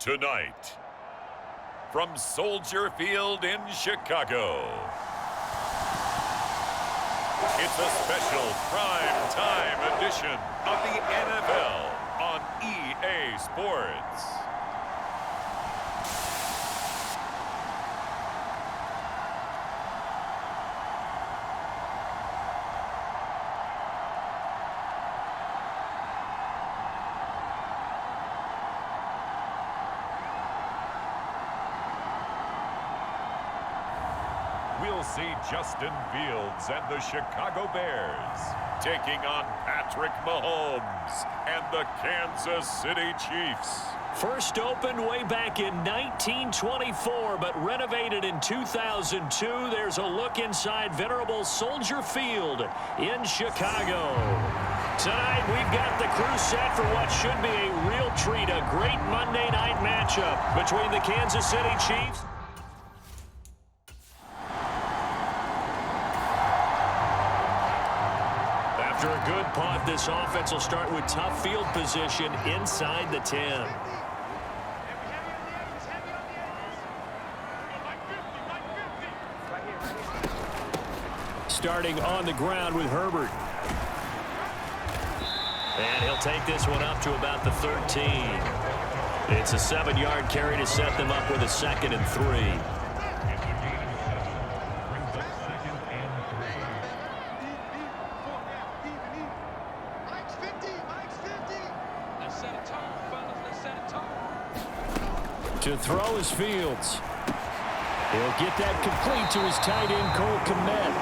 Tonight, from Soldier Field in Chicago, it's a special prime time edition of the NFL on EA Sports. We'll see Justin Fields and the Chicago Bears taking on Patrick Mahomes and the Kansas City Chiefs. First opened way back in 1924, but renovated in 2002. There's a look inside venerable Soldier Field in Chicago. Tonight, we've got the crew set for what should be a real treat, a great Monday night matchup between the Kansas City Chiefs. After a good punt, this offense will start with tough field position inside the 10. Starting on the ground with Herbert. And he'll take this one up to about the 13. It's a 7-yard carry to set them up with a 2nd and 3. To throw is Fields. He'll get that complete to his tight end, Cole Kmet.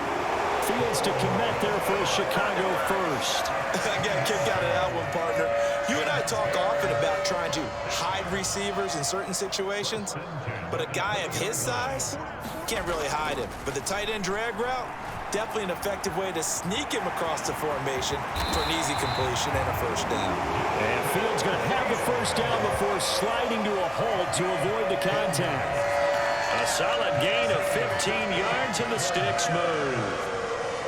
Fields to Kmet there for a Chicago first. I got a kick out of that one, partner. You and I talk often about trying to hide receivers in certain situations, but a guy of his size can't really hide him. But the tight end drag route, definitely an effective way to sneak him across the formation for an easy completion and a first down. And Fields going to have the first down before sliding to a hold to avoid the contact. A solid gain of 15 yards and the sticks move.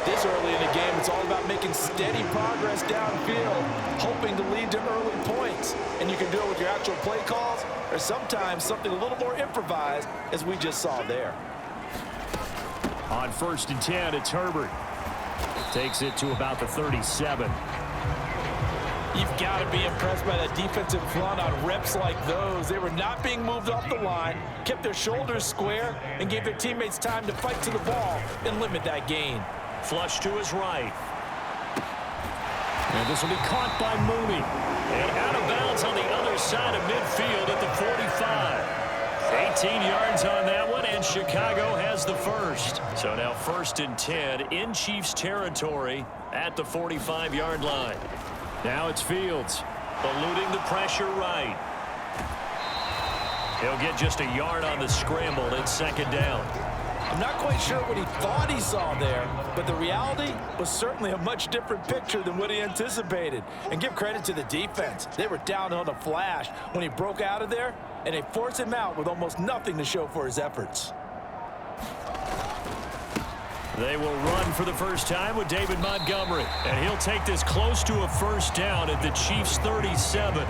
This early in the game, it's all about making steady progress downfield, hoping to lead to early points. And you can do it with your actual play calls or sometimes something a little more improvised, as we just saw there. On 1st and 10, it's Herbert. Takes it to about the 37. You've got to be impressed by that defensive front on reps like those. They were not being moved off the line, kept their shoulders square, and gave their teammates time to fight to the ball and limit that gain. Flush to his right. And this will be caught by Mooney. And out of bounds on the other side of midfield at the 45. 18 yards on that one, and Chicago has the first. So now 1st and 10 in Chiefs territory at the 45-yard line. Now it's Fields, eluding the pressure right. He'll get just a yard on the scramble in 2nd down. I'm not quite sure what he thought he saw there, but the reality was certainly a much different picture than what he anticipated. And give credit to the defense. They were down on a flash when he broke out of there, and they forced him out with almost nothing to show for his efforts. They will run for the first time with David Montgomery, and he'll take this close to a first down at the Chiefs' 37.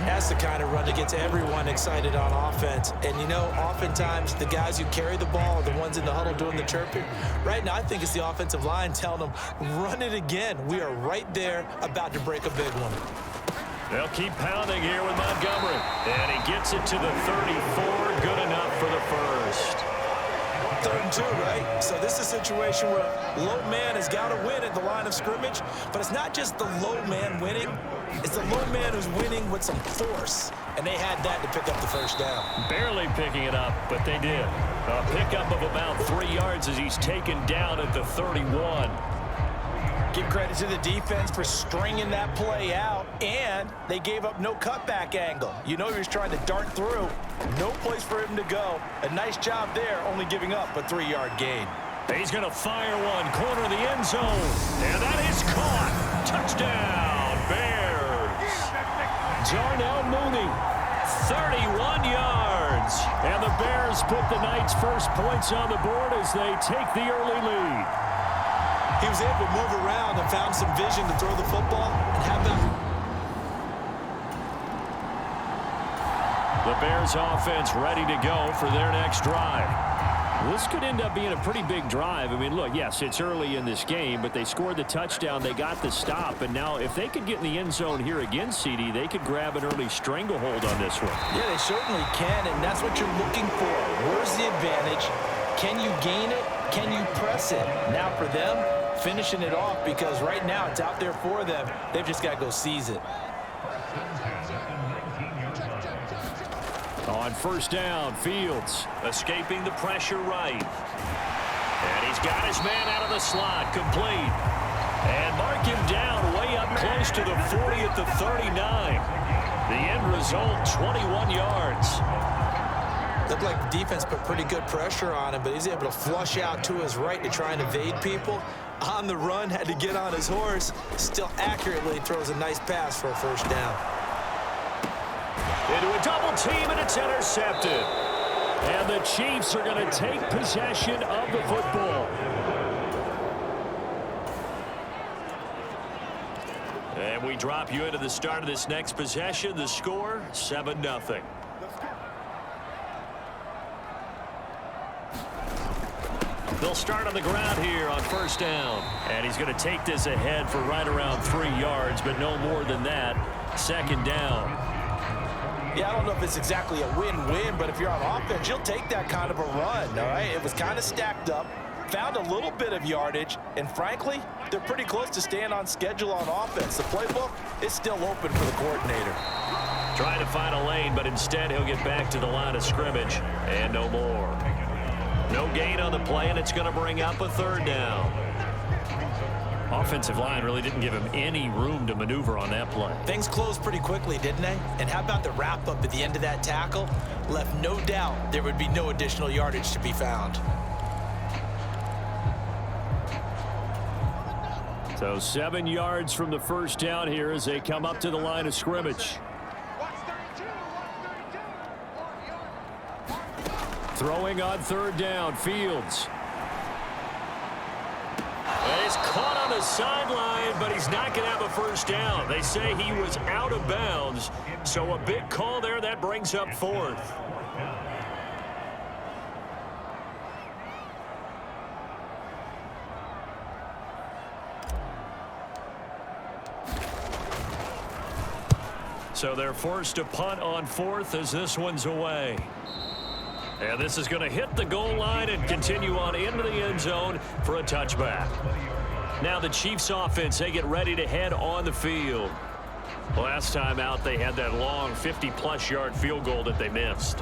That's the kind of run that gets everyone excited on offense. And, you know, oftentimes the guys who carry the ball are the ones in the huddle doing the chirping. Right now, I think it's the offensive line telling them, run it again. We are right there about to break a big one. They'll keep pounding here with Montgomery. And he gets it to the 34. Good enough for the first. 3rd and 2, right? So this is a situation where low man has got to win at the line of scrimmage, but it's not just the low man winning. It's the low man who's winning with some force, and they had that to pick up the first down. Barely picking it up, but they did. A pickup of about 3 yards as he's taken down at the 31. Give credit to the defense for stringing that play out, and they gave up no cutback angle. You know he was trying to dart through. No place for him to go. A nice job there, only giving up a 3-yard gain. He's going to fire one, corner of the end zone. And that is caught. Touchdown, Bears. Darnell Mooney, 31 yards. And the Bears put the Knights' first points on the board as they take the early lead. He was able to move around and found some vision to throw the football. And how about the Bears offense ready to go for their next drive. This could end up being a pretty big drive. I mean, look, yes, it's early in this game, but they scored the touchdown. They got the stop. And now if they could get in the end zone here again, CD, they could grab an early stranglehold on this one. Yeah, they certainly can, and that's what you're looking for. Where's the advantage? Can you gain it? Can you press it? Now for them, finishing it off, because right now it's out there for them. They've just got to go seize it. On first down, Fields escaping the pressure right. And he's got his man out of the slot, complete. And mark him down way up close to the 40 at the 39. The end result, 21 yards. Looked like the defense put pretty good pressure on him, but he's able to flush out to his right to try and evade people. On the run, had to get on his horse. Still accurately throws a nice pass for a first down. Into a double team, and it's intercepted. And the Chiefs are going to take possession of the football. And we drop you into the start of this next possession. The score, 7-0. They'll start on the ground here on first down. And he's going to take this ahead for right around 3 yards, but no more than that. Second down. Yeah, I don't know if it's exactly a win-win, but if you're on offense, you'll take that kind of a run, all right? It was kind of stacked up, found a little bit of yardage, and frankly, they're pretty close to staying on schedule on offense. The playbook is still open for the coordinator. Trying to find a lane, but instead he'll get back to the line of scrimmage, and no more. No gain on the play, and it's going to bring up a third down. Offensive line really didn't give him any room to maneuver on that play. Things closed pretty quickly, didn't they? And how about the wrap-up at the end of that tackle? Left no doubt there would be no additional yardage to be found. So 7 yards from the first down here as they come up to the line of scrimmage. Throwing on third down, Fields. He's caught on the sideline, but he's not going to have a first down. They say he was out of bounds, so a big call there. That brings up fourth. So they're forced to punt on fourth as this one's away. And this is going to hit the goal line and continue on into the end zone for a touchback. Now the Chiefs offense, they get ready to head on the field. Last time out, they had that long 50-plus yard field goal that they missed.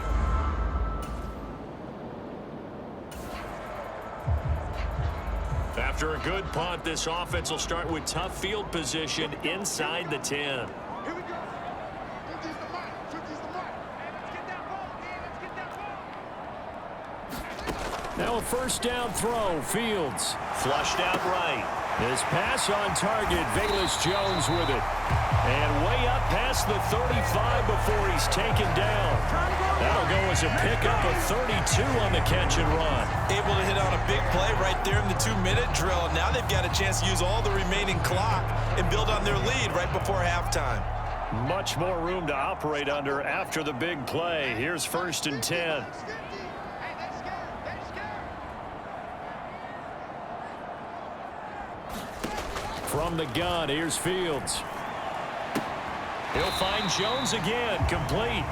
After a good punt, this offense will start with tough field position inside the 10. Now a first down throw, Fields. Flushed out right. His pass on target, Velus-Jones with it. And way up past the 35 before he's taken down. That'll go as a pickup of 32 on the catch and run. Able to hit on a big play right there in the 2-minute drill. Now they've got a chance to use all the remaining clock and build on their lead right before halftime. Much more room to operate under after the big play. Here's first and 10. From the gun, here's Fields. He'll find Jones again, complete.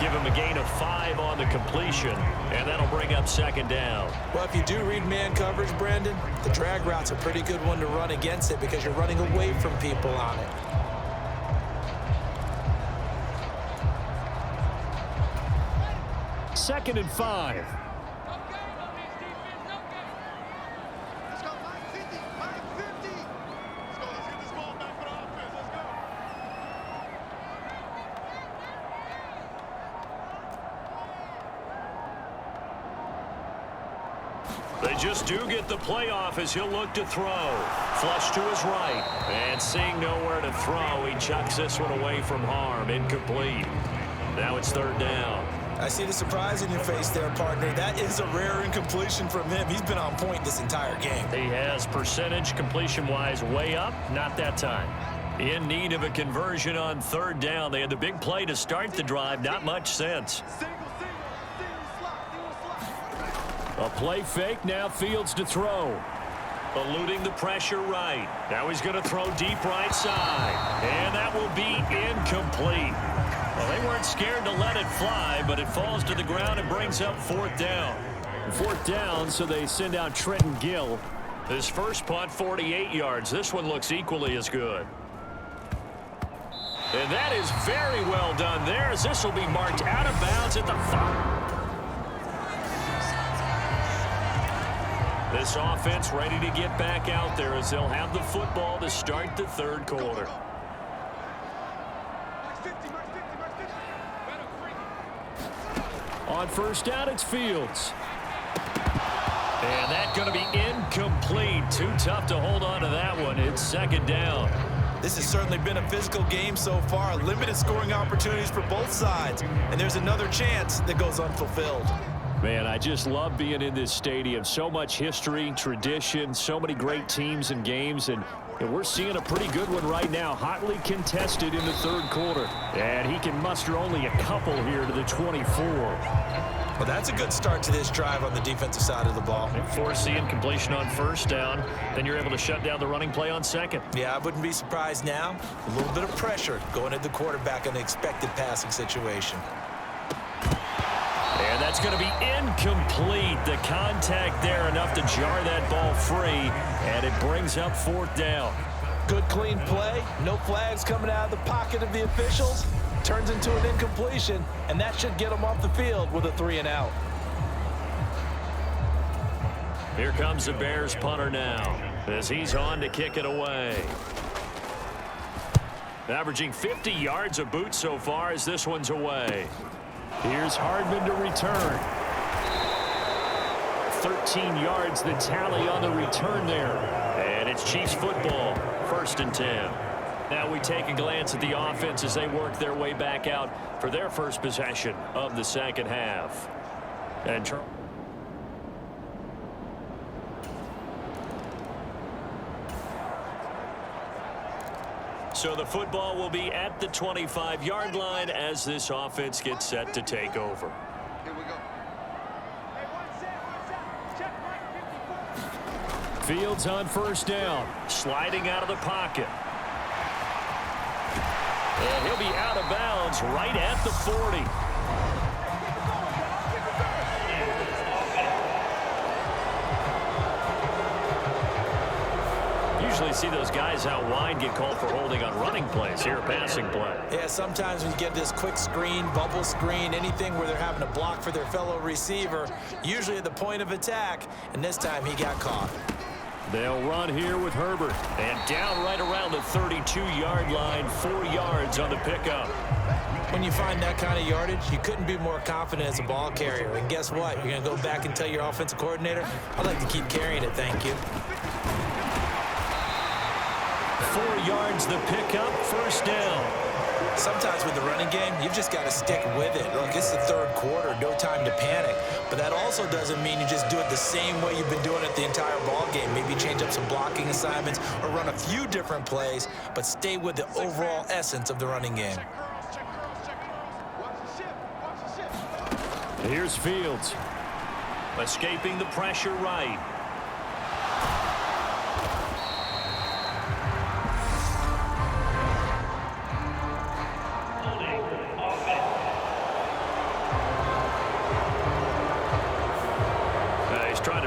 Give him a gain of 5 on the completion, and that'll bring up second down. Well, if you do read man coverage, Brandon, the drag route's a pretty good one to run against it because you're running away from people on it. Second and 5. They just do get the playoff as he'll look to throw. Flush to his right. And seeing nowhere to throw, he chucks this one away from harm. Incomplete. Now it's third down. I see the surprise in your face there, partner. That is a rare incompletion from him. He's been on point this entire game. He has percentage completion-wise way up. Not that time. In need of a conversion on third down. They had the big play to start the drive. Not much sense. A play fake. Now Fields to throw. Eluding the pressure right. Now he's going to throw deep right side. And that will be incomplete. Well, they weren't scared to let it fly, but it falls to the ground and brings up fourth down. Fourth down, so they send out Trenton Gill. His first punt, 48 yards. This one looks equally as good. And that is very well done there, as this will be marked out of bounds at the 5. This offense ready to get back out there as they'll have the football to start the third quarter. On first down, it's Fields. And that's going to be incomplete. Too tough to hold on to that one. It's second down. This has certainly been a physical game so far. Limited scoring opportunities for both sides. And there's another chance that goes unfulfilled. Man, I just love being in this stadium. So much history, tradition, so many great teams and games. And we're seeing a pretty good one right now. Hotly contested in the third quarter. And he can muster only a couple here to the 24. Well, that's a good start to this drive on the defensive side of the ball. And force the incompletion on first down. Then you're able to shut down the running play on second. Yeah, I wouldn't be surprised now. A little bit of pressure going at the quarterback in the expected passing situation. And that's going to be incomplete. The contact there enough to jar that ball free. And it brings up fourth down. Good clean play. No flags coming out of the pocket of the officials. Turns into an incompletion, and that should get them off the field with a 3-and-out. Here comes the Bears punter now as he's on to kick it away. Averaging 50 yards a boot so far as this one's away. Here's Hardman to return. 13 yards the tally on the return there. And it's Chiefs football, 1st and 10. Now we take a glance at the offense as they work their way back out for their first possession of the second half. And so the football will be at the 25-yard line as this offense gets set to take over. Here we go. Fields on first down, sliding out of the pocket. And he'll be out of bounds right at the 40. Usually see those guys out wide get called for holding on running plays. Here, passing play. Yeah, sometimes when you get this quick screen, bubble screen, anything where they're having to block for their fellow receiver, usually at the point of attack, and this time he got caught. They'll run here with Herbert. And down right around the 32-yard line, 4 yards on the pickup. When you find that kind of yardage, you couldn't be more confident as a ball carrier. And guess what? You're going to go back and tell your offensive coordinator, I'd like to keep carrying it, thank you. 4 yards the pickup, first down. Sometimes with the running game, you've just got to stick with it. Look, it's the third quarter, no time to panic. But that also doesn't mean you just do it the same way you've been doing it the entire ball game. Maybe change up some blocking assignments or run a few different plays, but stay with the overall essence of the running game. Here's Fields. Escaping the pressure right.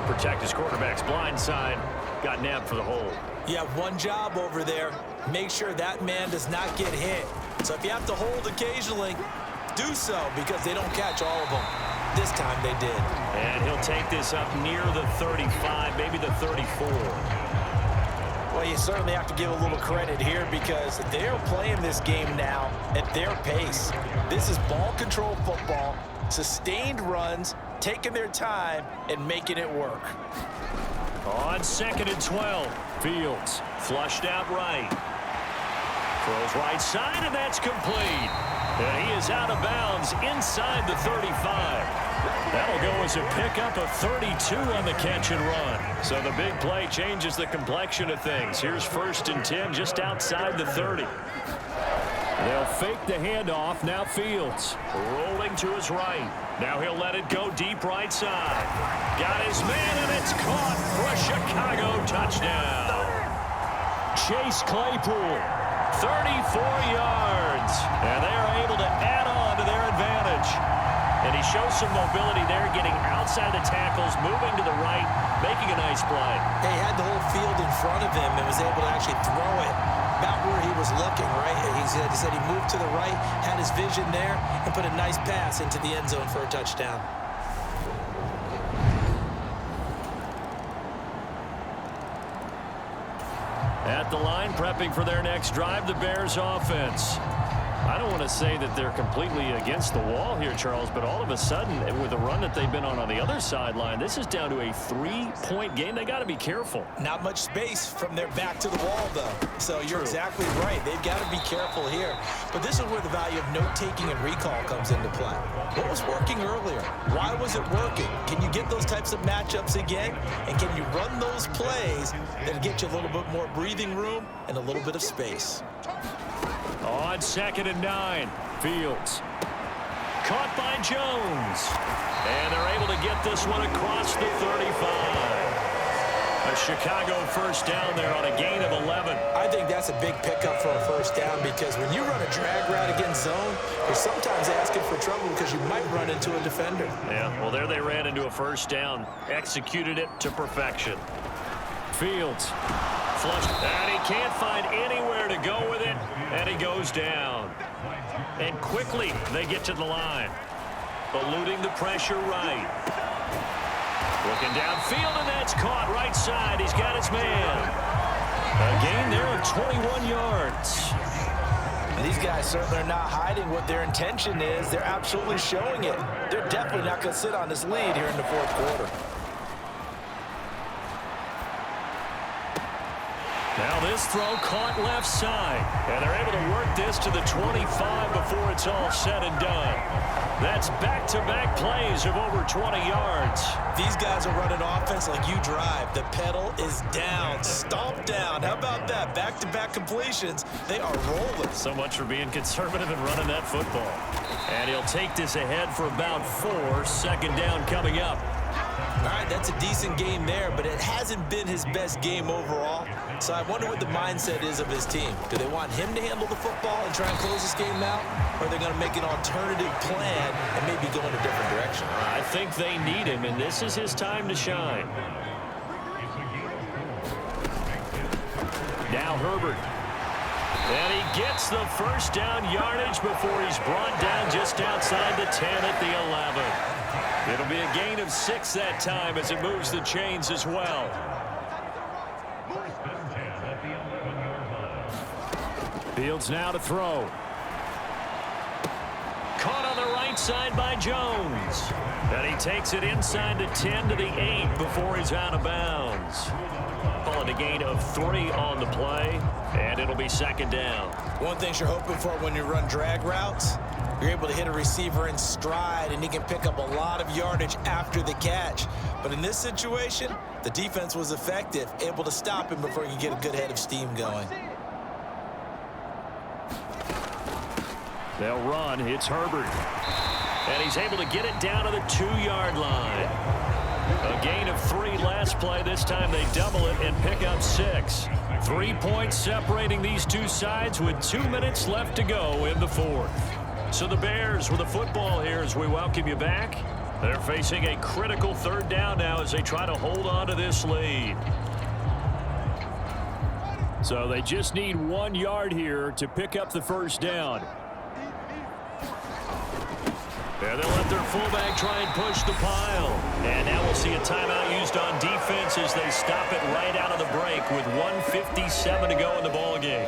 Protect his quarterback's blind side. Got nabbed for the hold. You have one job over there. Make sure that man does not get hit. So if you have to hold occasionally, do so because they don't catch all of them. This time they did. And he'll take this up near the 35, maybe the 34. Well, you certainly have to give a little credit here because they're playing this game now at their pace. This is ball control football, sustained runs, taking their time and making it work. On 2nd and 12, Fields flushed out right. Throws right side, and that's complete. And he is out of bounds inside the 35. That'll go as a pickup of 32 on the catch and run. So the big play changes the complexion of things. Here's 1st and 10 just outside the 30. They'll fake the handoff. Now Fields rolling to his right. Now he'll let it go deep right side. Got his man, and it's caught for a Chicago touchdown. Chase Claypool, 34 yards. And they are able to add on to their advantage. And he shows some mobility there, getting outside the tackles, moving to the right, making a nice play. He had the whole field in front of him and was able to actually throw it about where he was looking, right? He said he moved to the right, had his vision there, and put a nice pass into the end zone for a touchdown. At the line, prepping for their next drive, the Bears offense. I don't want to say that they're completely against the wall here, Charles, but all of a sudden, with the run that they've been on the other sideline, this is down to a 3-point game. They got to be careful. Not much space from their back to the wall, though. So you're exactly right. They've got to be careful here. But this is where the value of note-taking and recall comes into play. What was working earlier? Why was it working? Can you get those types of matchups again? And can you run those plays that get you a little bit more breathing room and a little bit of space? On 2nd and 9, Fields. Caught by Jones. And they're able to get this one across the 35. A Chicago first down there on a gain of 11. I think that's a big pickup for a first down because when you run a drag route against zone, you're sometimes asking for trouble because you might run into a defender. Yeah, well, there they ran into a first down. Executed it to perfection. Fields. Flushed, and he can't find anywhere to go with it, and he goes down. And quickly, they get to the line. Eluding the pressure right. Looking downfield, and that's caught right side. He's got his man. A gain there of 21 yards. And these guys certainly are not hiding what their intention is. They're absolutely showing it. They're definitely not going to sit on this lead here in the fourth quarter. Now this throw caught left side, and they're able to work this to the 25 before it's all said and done. That's back-to-back plays of over 20 yards. These guys are running offense like you drive. The pedal is down, stomped down. How about that? Back-to-back completions. They are rolling. So much for being conservative and running that football. And he'll take this ahead for about 4. 2nd down coming up. All right, that's a decent game there, but it hasn't been his best game overall. So I wonder what the mindset is of his team. Do they want him to handle the football and try and close this game out? Or are they going to make an alternative plan and maybe go in a different direction? I think they need him, and this is his time to shine. Now Herbert. And he gets the first down yardage before he's brought down just outside the 10 at the 11. It'll be a gain of 6 that time as it moves the chains as well. Fields now to throw. Caught on the right side by Jones. And he takes it inside the 10 to the 8 before he's out of bounds. Call it a gain of 3 on the play, and it'll be 2nd down. One thing you're hoping for when you run drag routes, you're able to hit a receiver in stride, and he can pick up a lot of yardage after the catch. But in this situation, the defense was effective, able to stop him before he could get a good head of steam going. They'll run. It's Herbert. And he's able to get it down to the 2-yard line. A gain of 3 last play. This time they double it and pick up 6. 3 points separating these two sides with 2 minutes left to go in the fourth. So the Bears with the football here as we welcome you back. They're facing a critical 3rd down now as they try to hold on to this lead. So they just need 1 yard here to pick up the first down. And they'll let their fullback try and push the pile. And now we'll see a timeout used on defense as they stop it right out of the break with 1:57 to go in the ballgame.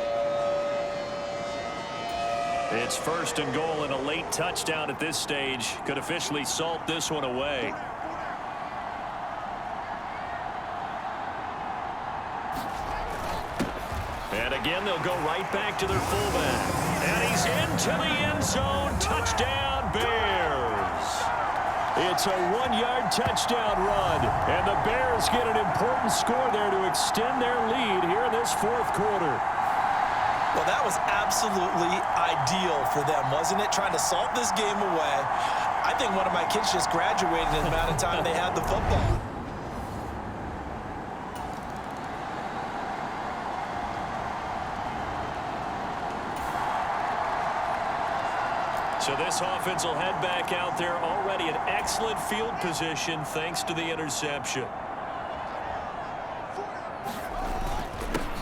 It's 1st and goal and a late touchdown at this stage. Could officially salt this one away. And again, they'll go right back to their fullback. And he's into the end zone. Touchdown, Bears. It's a 1-yard touchdown run. And the Bears get an important score there to extend their lead here in this 4th quarter. Well, that was absolutely ideal for them, wasn't it? Trying to salt this game away. I think one of my kids just graduated in the amount of time they had the football. So this offense will head back out there, already in excellent field position thanks to the interception.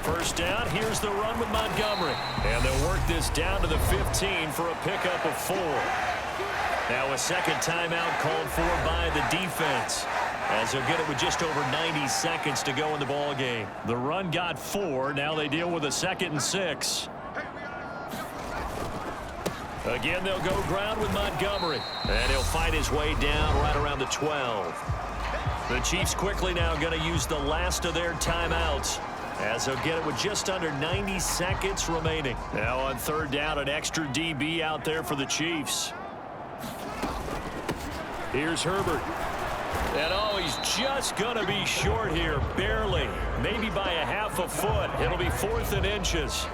First down, here's the run with Montgomery. And they'll work this down to the 15 for a pickup of 4. Now a second timeout called for by the defense, as they'll get it with just over 90 seconds to go in the ball game. The run got 4. Now they deal with a 2nd and 6. Again, they'll go ground with Montgomery. And he'll fight his way down right around the 12. The Chiefs quickly now going to use the last of their timeouts, as they'll get it with just under 90 seconds remaining. Now on 3rd down, an extra DB out there for the Chiefs. Here's Herbert. And oh, he's just going to be short here, barely. Maybe by a half a foot. It'll be 4th and inches.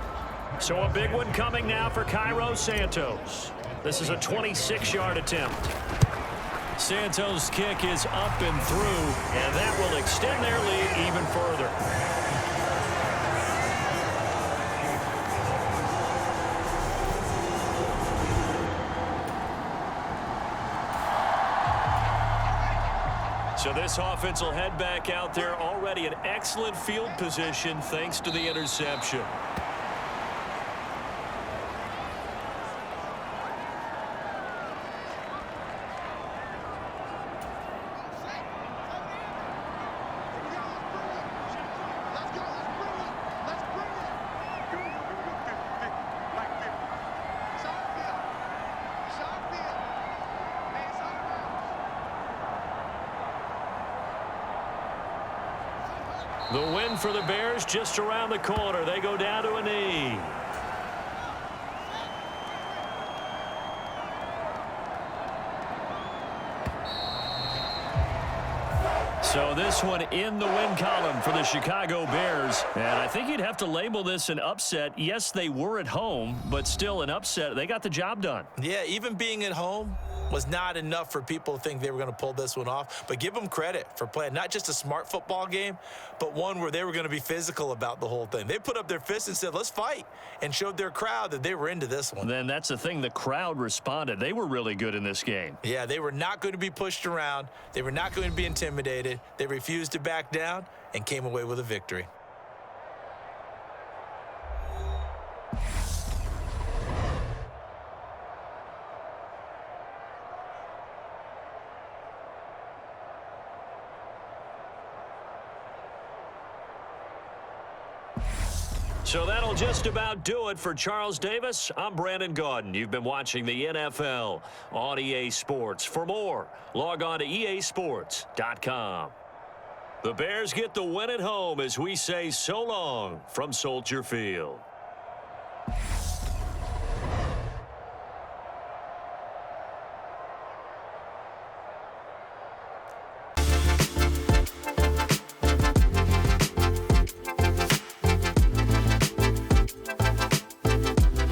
So a big one coming now for Cairo Santos. This is a 26-yard attempt. Santos' kick is up and through, and that will extend their lead even further. So this offense will head back out there, already in excellent field position thanks to the interception. The win for the Bears just around the corner. They go down to a knee. So this one in the win column for the Chicago Bears. And I think you'd have to label this an upset. Yes, they were at home, but still an upset. They got the job done. Yeah, even being at home was not enough for people to think they were going to pull this one off. But give them credit for playing not just a smart football game, but one where they were going to be physical about the whole thing. They put up their fists and said, let's fight, and showed their crowd that they were into this one. Then that's the thing. The crowd responded. They were really good in this game. Yeah, they were not going to be pushed around. They were not going to be intimidated. They refused to back down and came away with a victory. So that'll just about do it for Charles Davis. I'm Brandon Gaudin. You've been watching the NFL on EA Sports. For more, log on to easports.com. The Bears get the win at home as we say so long from Soldier Field.